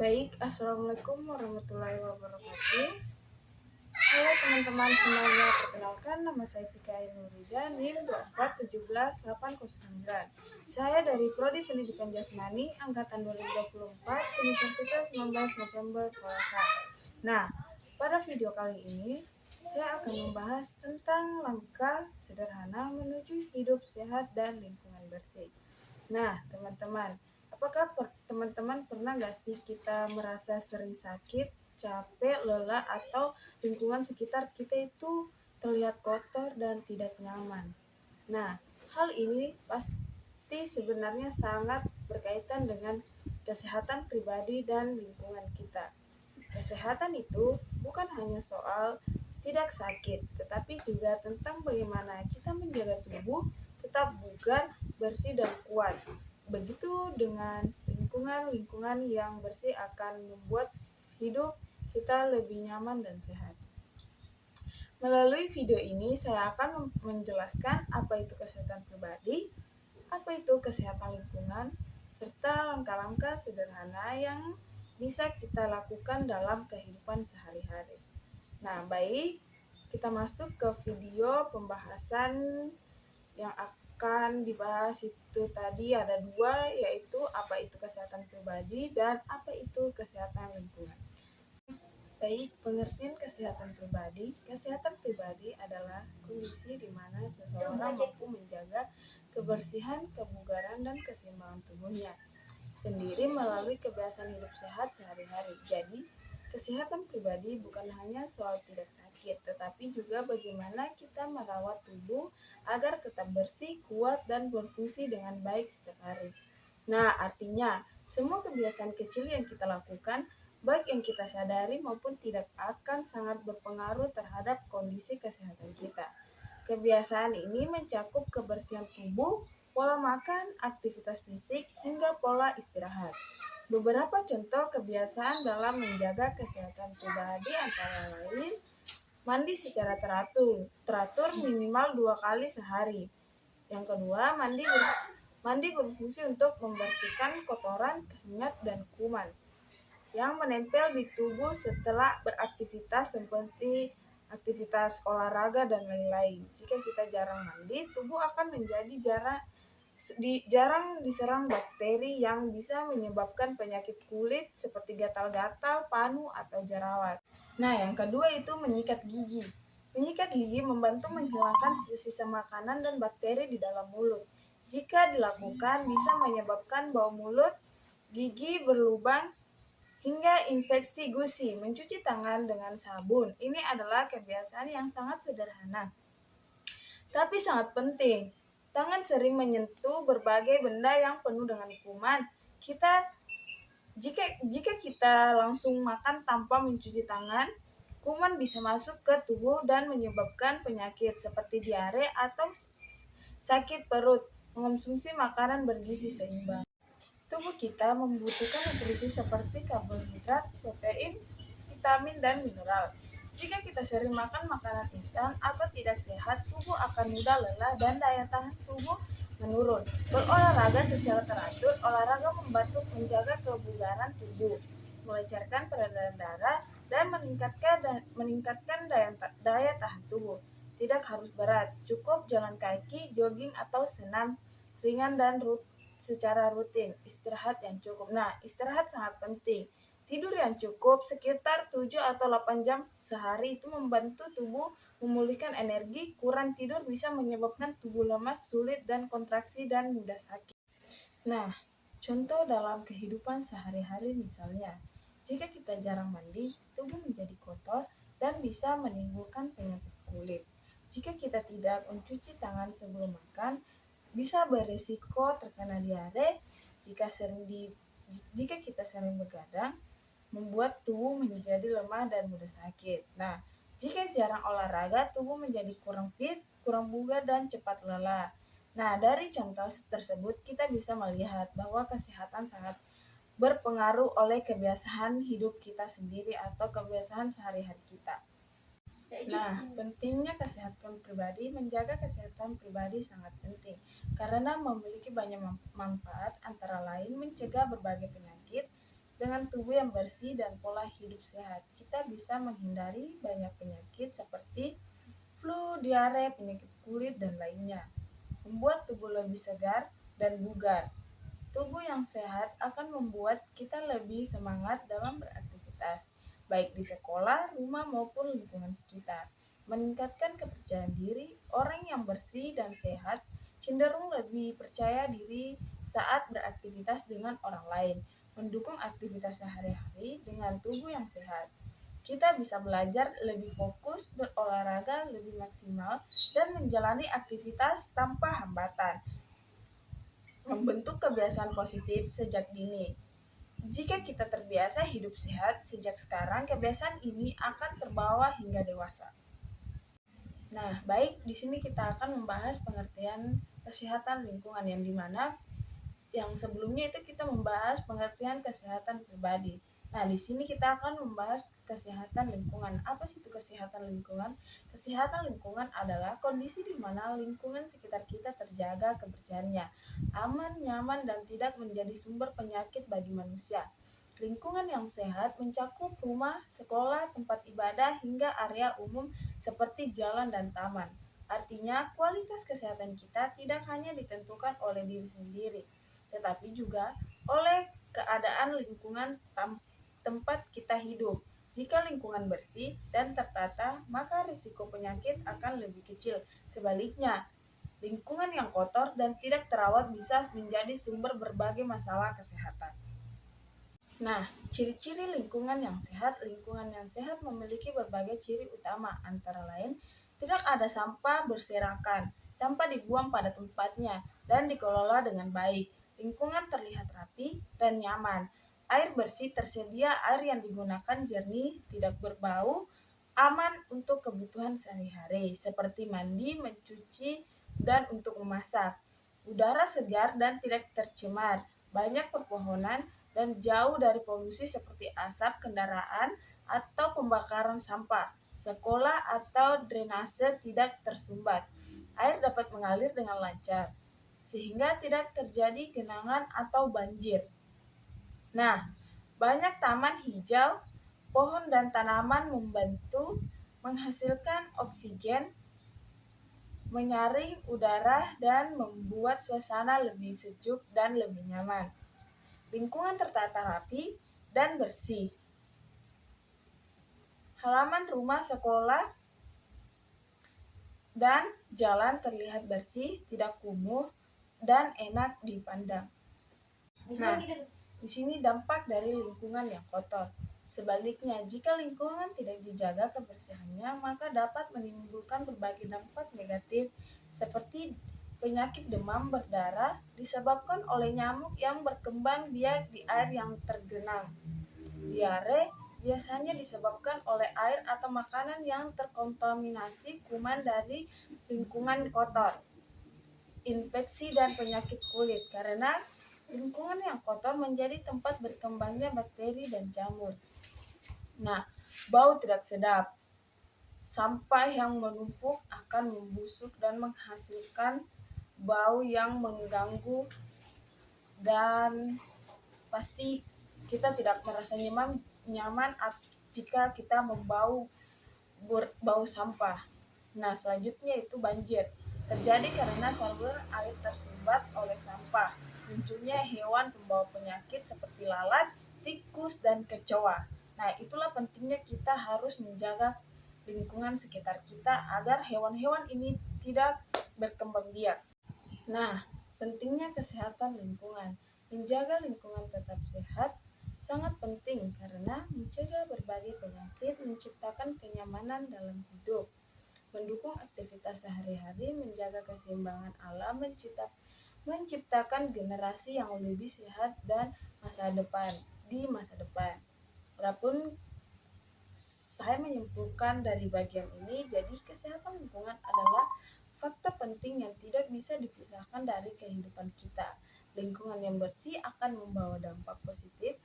Baik, Assalamualaikum warahmatullahi wabarakatuh. Halo teman-teman semuanya, perkenalkan nama saya Fika Nurida, NIM 2417809. Saya dari Prodi Pendidikan Jasmani, Angkatan 2024, Universitas 19 November, Kolaka. Nah, pada video kali ini, saya akan membahas tentang langkah sederhana menuju hidup sehat dan lingkungan bersih. Nah, teman-teman, apakah teman-teman pernah nggak sih kita merasa sering sakit, capek, lelah, atau lingkungan sekitar kita itu terlihat kotor dan tidak nyaman? Nah, hal ini pasti sebenarnya sangat berkaitan dengan kesehatan pribadi dan lingkungan kita. Kesehatan itu bukan hanya soal tidak sakit, tetapi juga tentang bagaimana kita menjaga tubuh tetap bugar, bersih, dan kuat. Begitu dengan lingkungan yang bersih akan membuat hidup kita lebih nyaman dan sehat. Melalui video ini saya akan menjelaskan apa itu kesehatan pribadi, apa itu kesehatan lingkungan, serta langkah-langkah sederhana yang bisa kita lakukan dalam kehidupan sehari-hari. Nah, baik, kita masuk ke video pembahasan yang akan dibahas itu tadi ada dua, yaitu apa itu kesehatan pribadi dan apa itu kesehatan lingkungan. Baik, pengertian kesehatan pribadi. Kesehatan pribadi adalah kondisi di mana seseorang mampu menjaga kebersihan, kebugaran, dan keseimbangan tubuhnya sendiri melalui kebiasaan hidup sehat sehari-hari. Jadi, kesehatan pribadi bukan hanya soal tidak sakit, tetapi juga bagaimana kita merawat tubuh agar tetap bersih, kuat, dan berfungsi dengan baik setiap hari. Nah, artinya, semua kebiasaan kecil yang kita lakukan, baik yang kita sadari maupun tidak, akan sangat berpengaruh terhadap kondisi kesehatan kita. Kebiasaan ini mencakup kebersihan tubuh, pola makan, aktivitas fisik, hingga pola istirahat. Beberapa contoh kebiasaan dalam menjaga kesehatan pribadi antara lain: mandi secara teratur minimal 2 kali sehari. Yang kedua, mandi berfungsi untuk membersihkan kotoran, keringat, dan kuman yang menempel di tubuh setelah beraktivitas seperti aktivitas olahraga dan lain-lain. Jika kita jarang mandi, tubuh akan menjadi jarang diserang bakteri yang bisa menyebabkan penyakit kulit seperti gatal-gatal, panu, atau jerawat. Nah, yang kedua itu menyikat gigi. Menyikat gigi membantu menghilangkan sisa-sisa makanan dan bakteri di dalam mulut. Jika dilakukan, bisa menyebabkan bau mulut, gigi berlubang, hingga infeksi gusi. Mencuci tangan dengan sabun. Ini adalah kebiasaan yang sangat sederhana, tapi sangat penting. Tangan sering menyentuh berbagai benda yang penuh dengan kuman. Jika kita langsung makan tanpa mencuci tangan, kuman bisa masuk ke tubuh dan menyebabkan penyakit seperti diare atau sakit perut. Mengonsumsi makanan bergizi seimbang. Tubuh kita membutuhkan nutrisi seperti karbohidrat, protein, vitamin, dan mineral. Jika kita sering makan makanan instan atau tidak sehat, tubuh akan mudah lelah dan daya tahan tubuh menurun. Berolahraga secara teratur. Olahraga membantu menjaga kebugaran tubuh, melancarkan peredaran darah, dan meningkatkan daya tahan tubuh. Tidak harus berat, cukup jalan kaki, jogging, atau senam ringan dan secara rutin. Istirahat yang cukup. Nah, istirahat sangat penting. Tidur yang cukup sekitar 7 atau 8 jam sehari itu membantu tubuh memulihkan energi. Kurang tidur bisa menyebabkan tubuh lemas, sulit dan kontraksi, dan mudah sakit. Nah, contoh dalam kehidupan sehari-hari misalnya, jika kita jarang mandi, tubuh menjadi kotor dan bisa menimbulkan penyakit kulit. Jika kita tidak mencuci tangan sebelum makan, bisa berisiko terkena diare. Jika kita sering begadang, membuat tubuh menjadi lemah dan mudah sakit. Nah, jika jarang olahraga, tubuh menjadi kurang fit, kurang bugar, dan cepat lelah. Nah, dari contoh tersebut kita bisa melihat bahwa kesehatan sangat berpengaruh oleh kebiasaan hidup kita sendiri atau kebiasaan sehari-hari kita. Nah, pentingnya kesehatan pribadi. Menjaga kesehatan pribadi sangat penting karena memiliki banyak manfaat, antara lain mencegah berbagai penyakit, Dengan tubuh yang bersih dan pola hidup sehat, kita bisa menghindari banyak penyakit seperti flu, diare, penyakit kulit, dan lainnya. Membuat tubuh lebih segar dan bugar. Tubuh yang sehat akan membuat kita lebih semangat dalam beraktivitas, baik di sekolah, rumah, maupun lingkungan sekitar. Meningkatkan kepercayaan diri, orang yang bersih dan sehat cenderung lebih percaya diri saat beraktivitas dengan orang lain, mendukung aktivitas sehari-hari dengan tubuh yang sehat. Kita bisa belajar lebih fokus, berolahraga lebih maksimal, dan menjalani aktivitas tanpa hambatan. Membentuk kebiasaan positif sejak dini. Jika kita terbiasa hidup sehat sejak sekarang, kebiasaan ini akan terbawa hingga dewasa. Nah, baik, di sini kita akan membahas pengertian kesehatan lingkungan yang dimana yang sebelumnya itu kita membahas pengertian kesehatan pribadi. Nah, di sini kita akan membahas kesehatan lingkungan. Apa sih itu kesehatan lingkungan? Kesehatan lingkungan adalah kondisi di mana lingkungan sekitar kita terjaga kebersihannya, aman, nyaman, dan tidak menjadi sumber penyakit bagi manusia. Lingkungan yang sehat mencakup rumah, sekolah, tempat ibadah, hingga area umum seperti jalan dan taman. Artinya, kualitas kesehatan kita tidak hanya ditentukan oleh diri sendiri, tetapi juga oleh keadaan lingkungan tempat kita hidup. Jika lingkungan bersih dan tertata, maka risiko penyakit akan lebih kecil. Sebaliknya, lingkungan yang kotor dan tidak terawat bisa menjadi sumber berbagai masalah kesehatan. Nah, ciri-ciri lingkungan yang sehat memiliki berbagai ciri utama, antara lain tidak ada sampah berserakan, sampah dibuang pada tempatnya dan dikelola dengan baik, lingkungan terlihat rapi dan nyaman, air bersih tersedia, air yang digunakan jernih, tidak berbau, aman untuk kebutuhan sehari-hari seperti mandi, mencuci, dan untuk memasak, udara segar dan tidak tercemar, banyak pepohonan, dan jauh dari polusi seperti asap kendaraan atau pembakaran sampah. Sekolah atau drainase tidak tersumbat. Air dapat mengalir dengan lancar, sehingga tidak terjadi genangan atau banjir. Nah, banyak taman hijau, pohon dan tanaman membantu menghasilkan oksigen, menyaring udara, dan membuat suasana lebih sejuk dan lebih nyaman. Lingkungan tertata rapi dan bersih. Halaman rumah, sekolah, dan jalan terlihat bersih, tidak kumuh, dan enak dipandang. Nah, di sini dampak dari lingkungan yang kotor. Sebaliknya, jika lingkungan tidak dijaga kebersihannya, maka dapat menimbulkan berbagai dampak negatif seperti penyakit demam berdarah disebabkan oleh nyamuk yang berkembang biak di air yang tergenang. Diare biasanya disebabkan oleh air atau makanan yang terkontaminasi kuman dari lingkungan kotor. Infeksi dan penyakit kulit karena lingkungan yang kotor menjadi tempat berkembangnya bakteri dan jamur. Nah, bau tidak sedap. Sampah yang menumpuk akan membusuk dan menghasilkan bau yang mengganggu, dan pasti kita tidak merasa nyaman jika kita bau sampah. Nah, selanjutnya itu banjir. Terjadi karena saluran air tersumbat oleh sampah. Munculnya hewan pembawa penyakit seperti lalat, tikus, dan kecoa. Nah, itulah pentingnya kita harus menjaga lingkungan sekitar kita agar hewan-hewan ini tidak berkembang biak. Nah, pentingnya kesehatan lingkungan. Menjaga lingkungan tetap sehat sangat penting karena mencegah berbagai penyakit, menciptakan kenyamanan dalam hidup, mendukung aktivitas sehari-hari, menjaga keseimbangan alam, menciptakan generasi yang lebih sehat dan di masa depan. Walaupun saya menyimpulkan dari bagian ini, jadi kesehatan lingkungan adalah faktor penting yang tidak bisa dipisahkan dari kehidupan kita. Lingkungan yang bersih akan membawa dampak positif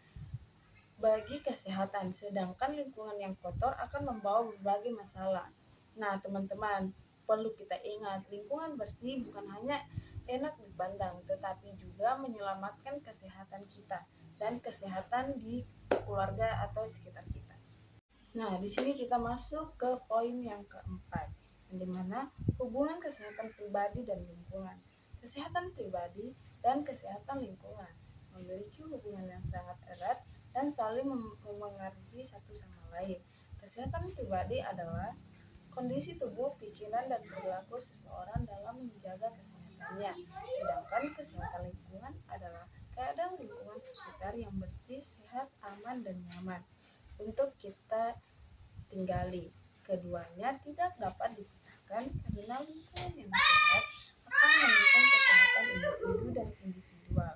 bagi kesehatan, sedangkan lingkungan yang kotor akan membawa berbagai masalah. Nah, teman-teman, perlu kita ingat, lingkungan bersih bukan hanya enak dipandang, tetapi juga menyelamatkan kesehatan kita dan kesehatan di keluarga atau sekitar kita. Nah, di sini kita masuk ke poin yang keempat, di mana hubungan kesehatan pribadi dan lingkungan. Kesehatan pribadi dan kesehatan lingkungan memiliki hubungan yang sangat erat dan saling memengaruhi satu sama lain. Kesehatan pribadi adalah kondisi tubuh, pikiran, dan perilaku seseorang dalam menjaga kesehatannya. Sedangkan kesehatan lingkungan adalah keadaan lingkungan sekitar yang bersih, sehat, aman, dan nyaman untuk kita tinggali. Keduanya tidak dapat dipisahkan karena lingkungan yang sehat akan mendukung kesehatan individu dan individual.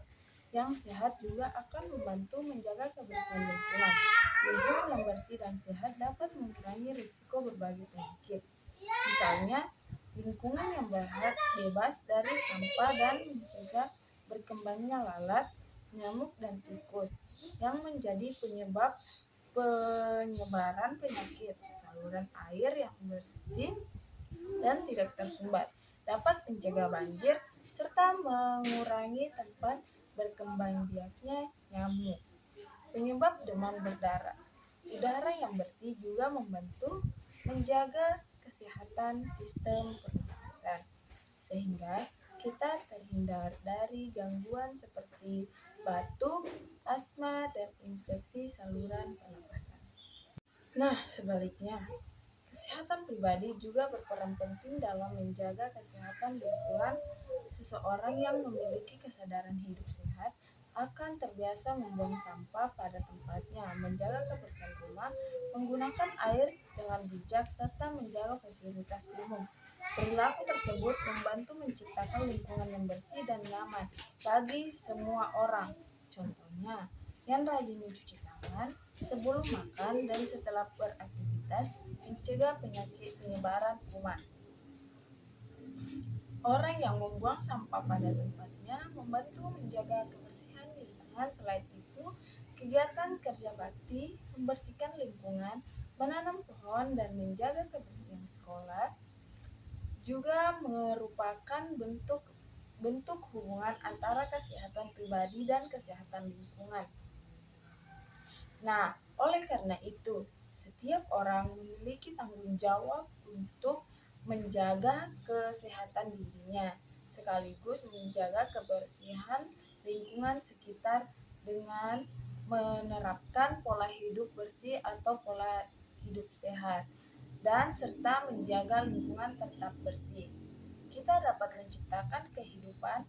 Yang sehat juga akan membantu menjaga kebersihan lingkungan. Lingkungan yang bersih dan sehat dapat mengurangi risiko berbagai penyakit. Misalnya, lingkungan yang bebas dari sampah dan mencegah berkembangnya lalat, nyamuk, dan tikus yang menjadi penyebab penyebaran penyakit. Saluran air yang bersih dan tidak tersumbat dapat mencegah banjir serta mengurangi tempat berkembang biaknya nyamuk. Penyebab demam berdarah. Udara yang bersih juga membantu menjaga kesehatan sistem pernapasan, sehingga kita terhindar dari gangguan seperti batuk, asma, dan infeksi saluran pernapasan. Nah, sebaliknya, kesehatan pribadi juga berperan penting dalam menjaga kesehatan lingkungan. Seseorang yang memiliki kesadaran hidup sehat akan terbiasa membuang sampah pada tempatnya, menjaga kebersihan rumah, menggunakan air dengan bijak, serta menjaga fasilitas umum. Perilaku tersebut membantu menciptakan lingkungan yang bersih dan nyaman bagi semua orang. Contohnya, yang rajin mencuci tangan sebelum makan dan setelah beraktivitas, mencegah penyakit penyebaran kuman. Orang yang membuang sampah pada tempatnya membantu menjaga kebersihan lingkungan. Selain itu, kegiatan kerja bakti, membersihkan lingkungan, menanam pohon, dan menjaga kebersihan sekolah juga merupakan bentuk hubungan antara kesehatan pribadi dan kesehatan lingkungan. Nah, oleh karena itu, setiap orang memiliki tanggung jawab untuk menjaga kesehatan dirinya, sekaligus menjaga kebersihan lingkungan sekitar dengan menerapkan pola hidup bersih atau pola hidup sehat, dan serta menjaga lingkungan tetap bersih. Kita dapat menciptakan kehidupan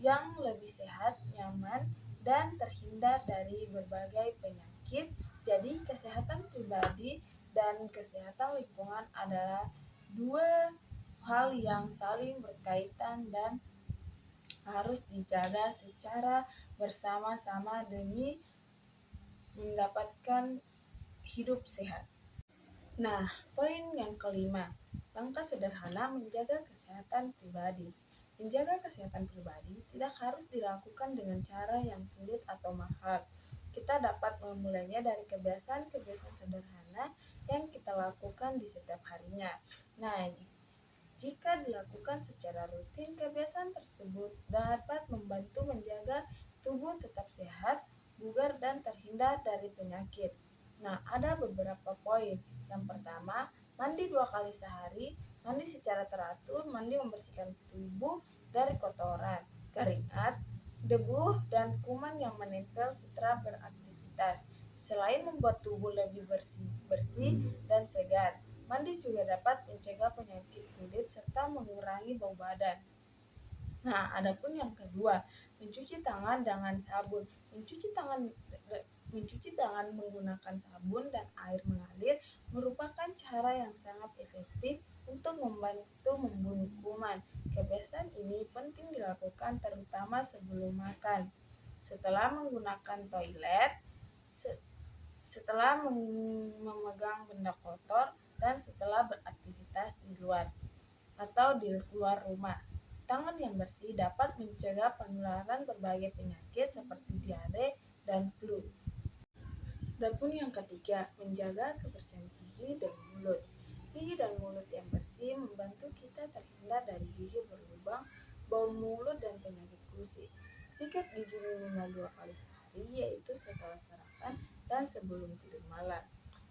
yang lebih sehat, nyaman, dan terhindar dari berbagai penyakit. Jadi, kesehatan pribadi dan kesehatan lingkungan adalah dua hal yang saling berkaitan dan harus dijaga secara bersama-sama demi mendapatkan hidup sehat. Nah, poin yang kelima, langkah sederhana menjaga kesehatan pribadi. Menjaga kesehatan pribadi tidak harus dilakukan dengan cara yang sulit atau mahal. Kita dapat memulainya dari kebiasaan-kebiasaan sederhana yang kita lakukan di setiap harinya. Nah, jika dilakukan secara rutin, kebiasaan tersebut dapat membantu menjaga tubuh tetap sehat, bugar, dan terhindar dari penyakit. Nah, ada beberapa poin. Yang pertama, mandi 2 kali sehari, mandi secara teratur, mandi membersihkan tubuh dari kotoran, keringat, debu, dan kuman yang menempel setelah beraktivitas. Selain membuat tubuh lebih bersih dan segar, mandi juga dapat mencegah penyakit kulit serta mengurangi bau badan. Nah, adapun yang kedua, mencuci tangan dengan sabun. Mencuci tangan menggunakan sabun dan air mengalir merupakan cara yang sangat efektif untuk membantu membunuh kuman. Kebiasaan ini penting dilakukan terutama sebelum makan, setelah menggunakan toilet, setelah memegang benda kotor, dan setelah beraktivitas di luar atau di luar rumah. Tangan yang bersih dapat mencegah penularan berbagai penyakit seperti diare dan flu. Adapun yang ketiga, menjaga kebersihan gigi dan mulut. Gigi dan mulut yang bersih membantu kita terhindar dari gigi berlubang bau mulut dan penyakit gusi. Sikat gigi minimal 2 kali sehari, yaitu setelah sarapan dan sebelum tidur malam.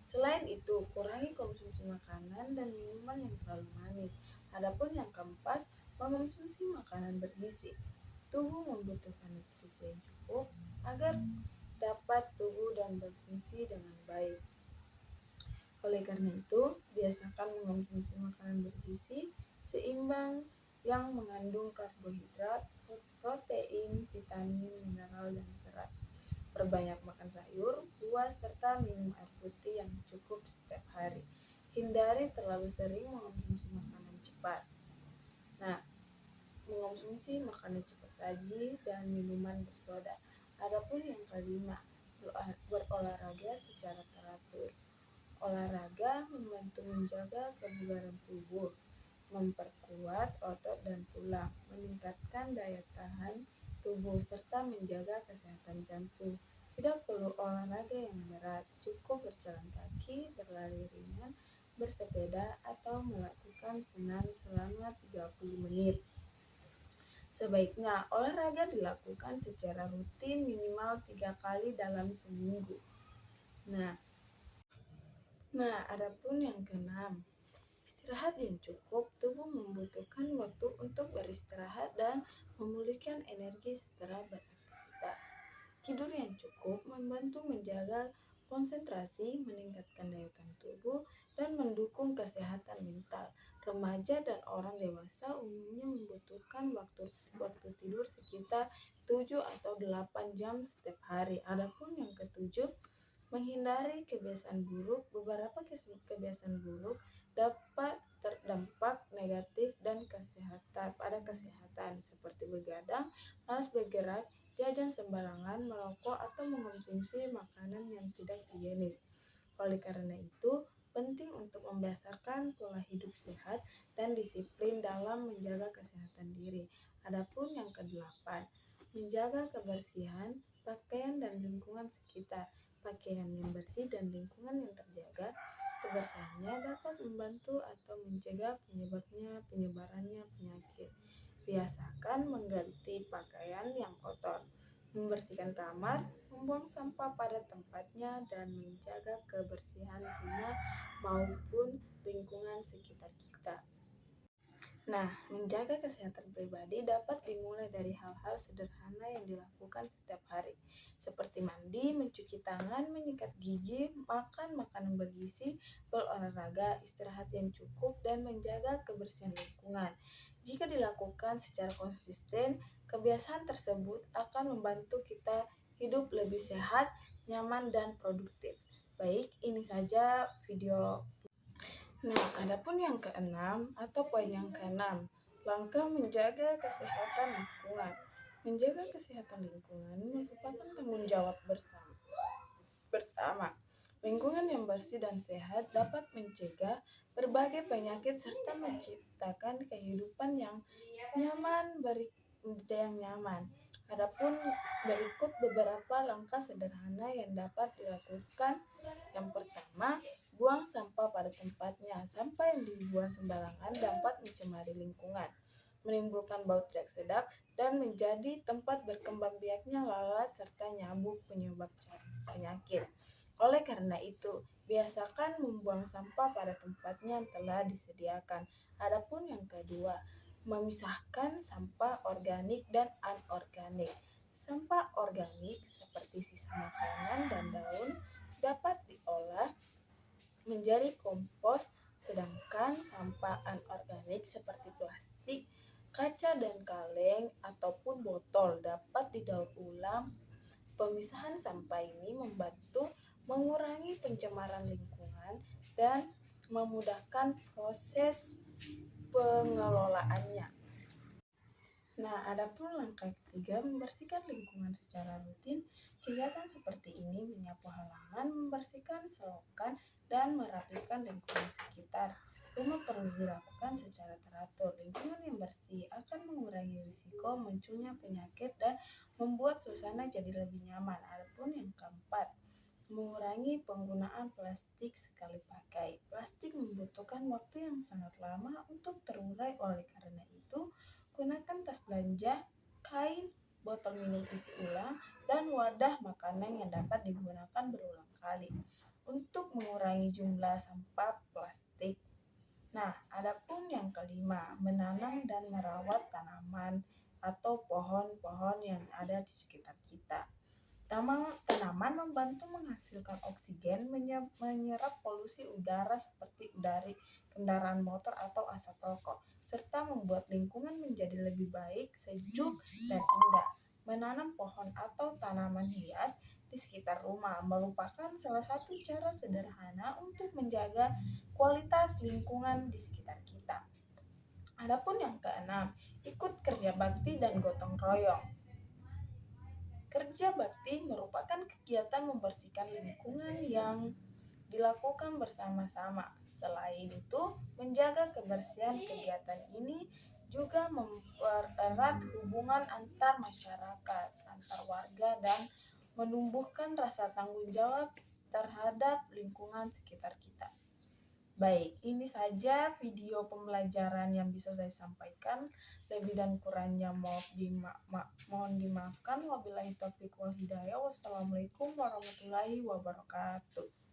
Selain itu, kurangi konsumsi makanan dan minuman yang terlalu manis. Adapun yang keempat, mengonsumsi makanan bergizi. Tubuh membutuhkan nutrisi yang cukup agar dapat tubuh dan berfungsi dengan baik. Oleh karena itu, biasakan mengonsumsi makanan bergizi seimbang yang mengandung karbohidrat, protein, vitamin, mineral, dan serat. Perbanyak makan sayur, buah, serta minum air putih yang cukup setiap hari. Hindari terlalu sering mengonsumsi makanan cepat. Nah, mengonsumsi makanan cepat saji dan minuman bersoda. Adapun yang kelima, berolahraga secara teratur. Olahraga membantu menjaga kebugaran tubuh, memperkuat otot dan tulang, meningkatkan daya tahan tubuh, serta menjaga kesehatan jantung. Tidak perlu olahraga yang berat, cukup berjalan kaki, berlari ringan, bersepeda, atau melakukan senam selama 30 menit. Sebaiknya olahraga dilakukan secara rutin minimal 3 kali dalam seminggu. Nah, adapun yang keenam, istirahat yang cukup. Tubuh membutuhkan waktu untuk beristirahat dan memulihkan energi setelah beraktivitas. Tidur yang cukup membantu menjaga konsentrasi, meningkatkan daya tahan tubuh, dan mendukung kesehatan mental. Remaja dan orang dewasa umumnya membutuhkan waktu tidur sekitar 7 atau 8 jam setiap hari. Adapun yang ketujuh, menghindari kebiasaan buruk. Beberapa kebiasaan buruk dapat terdampak negatif dan kesehatan seperti begadang, malas bergerak, jajan sembarangan, merokok, atau mengonsumsi makanan yang tidak higienis. Oleh karena itu, penting untuk membiasakan pola hidup sehat dan disiplin dalam menjaga kesehatan diri. Adapun yang kedelapan, menjaga kebersihan pakaian dan lingkungan sekitar. Pakaian yang bersih dan lingkungan yang terjaga kebersihannya dapat membantu atau mencegah penyebarannya penyakit. Biasakan mengganti pakaian yang kotor, membersihkan kamar, membuang sampah pada tempatnya, dan menjaga kebersihan rumah maupun lingkungan sekitar kita. Nah, menjaga kesehatan pribadi dapat dimulai dari hal-hal sederhana yang dilakukan setiap hari, seperti mandi, mencuci tangan, menyikat gigi, makan makanan bergizi, berolahraga, istirahat yang cukup, dan menjaga kebersihan lingkungan. Jika dilakukan secara konsisten, kebiasaan tersebut akan membantu kita hidup lebih sehat, nyaman, dan produktif. Baik, ini saja video. Nah, adapun yang keenam atau poin yang keenam, langkah menjaga kesehatan lingkungan. Menjaga kesehatan lingkungan merupakan tanggung jawab bersama. Lingkungan yang bersih dan sehat dapat mencegah berbagai penyakit serta menciptakan kehidupan yang nyaman. Adapun berikut beberapa langkah sederhana yang dapat dilakukan. Yang pertama, buang sampah pada tempatnya. Sampah yang dibuang sembarangan dapat mencemari lingkungan, menimbulkan bau tidak sedap, dan menjadi tempat berkembang biaknya lalat serta nyamuk penyebab penyakit. Oleh karena itu, biasakan membuang sampah pada tempatnya yang telah disediakan. Adapun yang kedua, memisahkan sampah organik dan anorganik. Sampah organik seperti sisa makanan dan daun dapat diolah menjadi kompos, sedangkan sampah anorganik seperti plastik, kaca dan kaleng ataupun botol dapat didaur ulang. Pemisahan sampah ini membantu mengurangi pencemaran lingkungan dan memudahkan proses pengelolaannya. Nah, adapun langkah ketiga, membersihkan lingkungan secara rutin. Kegiatan seperti ini menyapu halaman, membersihkan selokan, dan merapikan lingkungan sekitar. Rumah perlu dilakukan secara teratur. Lingkungan yang bersih akan mengurangi risiko munculnya penyakit dan membuat suasana jadi lebih nyaman. Adapun yang keempat, mengurangi penggunaan plastik sekali pakai. Plastik membutuhkan waktu yang sangat lama untuk terurai, oleh karena itu gunakan tas belanja, kain, botol minum isi ulang, dan wadah makanan yang dapat digunakan berulang kali untuk mengurangi jumlah sampah plastik. Nah, adapun yang kelima, menanam dan merawat tanaman atau pohon-pohon yang ada di sekitar kita. Tanaman membantu menghasilkan oksigen, menyerap polusi udara seperti dari kendaraan motor atau asap rokok, serta membuat lingkungan menjadi lebih baik, sejuk, dan indah. Menanam pohon atau tanaman hias di sekitar rumah merupakan salah satu cara sederhana untuk menjaga kualitas lingkungan di sekitar kita. Adapun yang keenam, ikut kerja bakti dan gotong royong. Kerja bakti merupakan kegiatan membersihkan lingkungan yang dilakukan bersama-sama. Selain itu, menjaga kebersihan, kegiatan ini juga mempererat hubungan antar masyarakat, antar warga, dan menumbuhkan rasa tanggung jawab terhadap lingkungan sekitar kita. Baik, ini saja video pembelajaran yang bisa saya sampaikan. Lebih dan kurangnya mohon dimaafkan. Wabillahi taufiq wal hidayah. Wassalamualaikum warahmatullahi wabarakatuh.